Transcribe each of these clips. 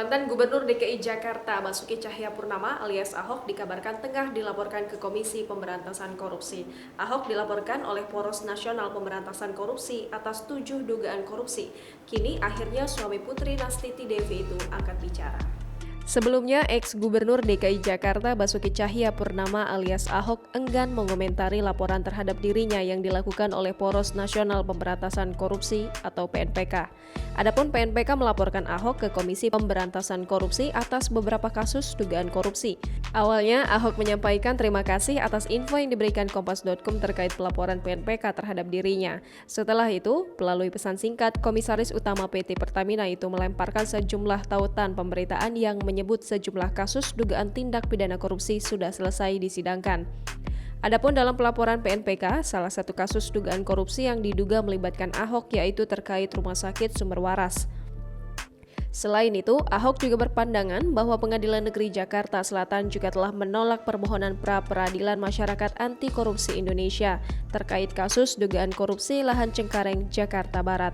Mantan Gubernur DKI Jakarta Basuki Cahayapurnama alias Ahok dikabarkan tengah dilaporkan ke Komisi Pemberantasan Korupsi. Ahok dilaporkan oleh Poros Nasional Pemberantasan Korupsi atas 7 dugaan korupsi. Kini akhirnya suami putri Nastiti Devi itu angkat bicara. Sebelumnya, ex-Gubernur DKI Jakarta Basuki Cahayapurnama alias Ahok enggan mengomentari laporan terhadap dirinya yang dilakukan oleh Poros Nasional Pemberantasan Korupsi atau PNPK. Adapun PNPK melaporkan Ahok ke Komisi Pemberantasan Korupsi atas beberapa kasus dugaan korupsi. Awalnya, Ahok menyampaikan terima kasih atas info yang diberikan Kompas.com terkait pelaporan PNPK terhadap dirinya. Setelah itu, melalui pesan singkat, Komisaris Utama PT Pertamina itu melemparkan sejumlah tautan pemberitaan yang menyebut sejumlah kasus dugaan tindak pidana korupsi sudah selesai disidangkan. Adapun dalam pelaporan PNPK, salah satu kasus dugaan korupsi yang diduga melibatkan Ahok yaitu terkait Rumah Sakit Sumber Waras. Selain itu, Ahok juga berpandangan bahwa Pengadilan Negeri Jakarta Selatan juga telah menolak permohonan pra-peradilan masyarakat anti korupsi Indonesia terkait kasus dugaan korupsi lahan Cengkareng, Jakarta Barat.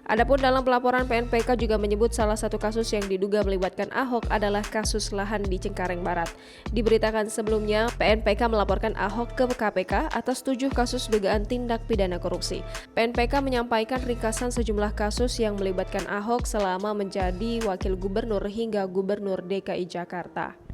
Adapun dalam pelaporan PNPK juga menyebut salah satu kasus yang diduga melibatkan Ahok adalah kasus lahan di Cengkareng Barat. Diberitakan sebelumnya, PNPK melaporkan Ahok ke KPK atas 7 kasus dugaan tindak pidana korupsi. PNPK menyampaikan ringkasan sejumlah kasus yang melibatkan Ahok selama menjadi wakil gubernur hingga gubernur DKI Jakarta.